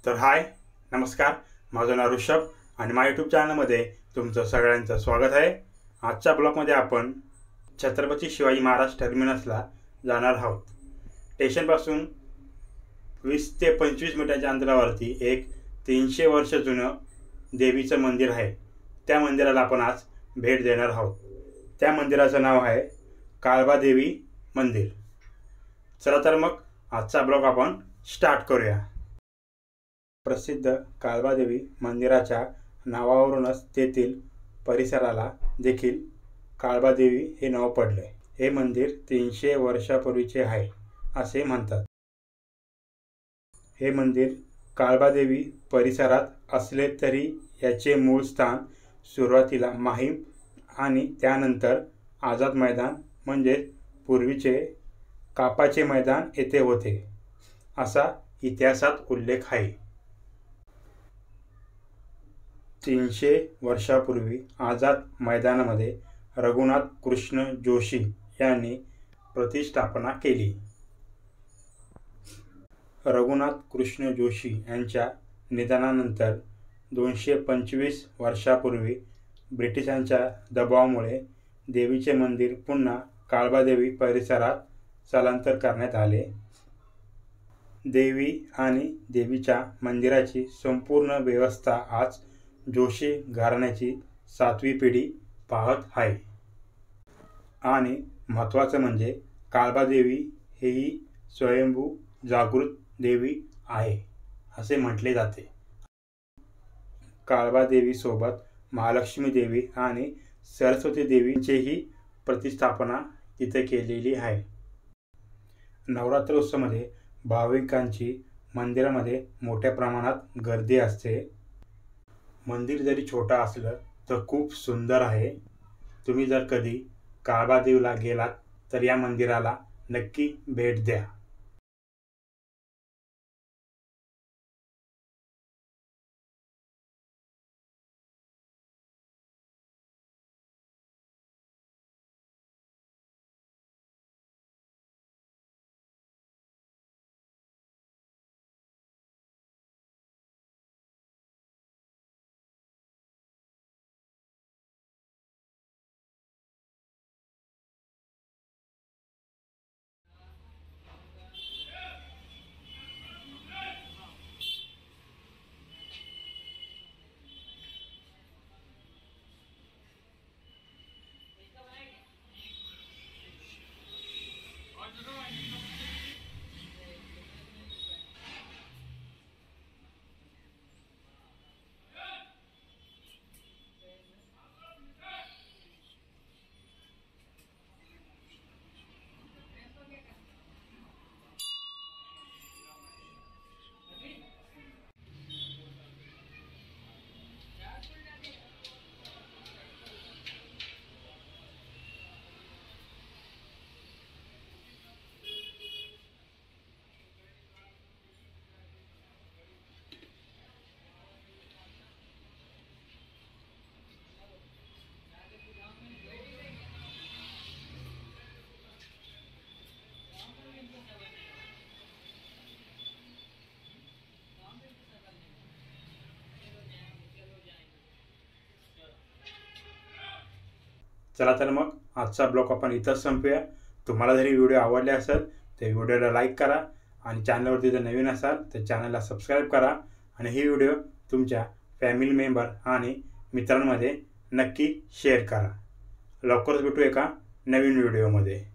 तर हाय, नमस्कार. माझं नाव ऋषभ आणि माझ्या यूट्यूब चॅनलमध्ये तुमचं सगळ्यांचं स्वागत आहे. आजच्या ब्लॉगमध्ये आपण छत्रपती शिवाजी महाराज टर्मिनसला जाणार आहोत. स्टेशनपासून 20 ते 25 मिनिटांच्या अंतरावरती एक 300 वर्ष जुनं देवीचं मंदिर आहे. त्या मंदिराला आपण आज भेट देणार आहोत. त्या मंदिराचं नाव आहे काळबादेवी मंदिर. चला तर मग आजचा ब्लॉग आपण स्टार्ट करूया. प्रसिद्ध काळबादेवी मंदिराच्या नावावरूनच तेथील परिसराला देखील काळबादेवी हे नाव पडले. हे मंदिर 300 वर्षापूर्वीचे आहे असे म्हणतात. हे मंदिर काळबादेवी परिसरात असले तरी याचे मूळ स्थान सुरुवातीला माहीम आणि त्यानंतर आझाद मैदान म्हणजेच पूर्वीचे कापाचे मैदान येथे होते असा इतिहासात उल्लेख आहे. 300 वर्षापूर्वी आझाद मैदानामध्ये रघुनाथ कृष्ण जोशी यांनी प्रतिष्ठापना केली. रघुनाथ कृष्ण जोशी यांच्या निधनानंतर 225 वर्षापूर्वी ब्रिटिशांच्या दबावामुळे देवीचे मंदिर पुन्हा काळबादेवी परिसरात स्थलांतर करण्यात आले. देवी आणि देवीच्या मंदिराची संपूर्ण व्यवस्था आज जोशी घराण्याची 7वी पिढी पाहत आहे. आणि महत्त्वाचं म्हणजे काळबादेवी ही स्वयंभू जागृत देवी आहे असे म्हटले जाते. काळबादेवीसोबत महालक्ष्मी देवी आणि सरस्वती देवीचीही प्रतिष्ठापना तिथे केलेली आहे. नवरात्रोत्सवामध्ये भाविकांची मंदिरामध्ये मोठ्या प्रमाणात गर्दी असते. मंदिर जरी छोटा असलं तर खूप सुंदर आहे. तुम्ही जर कधी काळबादेवीला गेलात तर या मंदिराला नक्की भेट द्या. चला तर मग आजचा ब्लॉग आपण इथंच संपूया. तुम्हाला जरी व्हिडिओ आवडले असेल तर व्हिडिओला लाईक करा आणि चॅनलवरती जर नवीन असाल तर चॅनलला सबस्क्राईब करा आणि ही व्हिडिओ तुमच्या फॅमिली मेंबर आणि मित्रांमध्ये नक्की शेअर करा. लवकरच भेटू एका नवीन व्हिडिओमध्ये.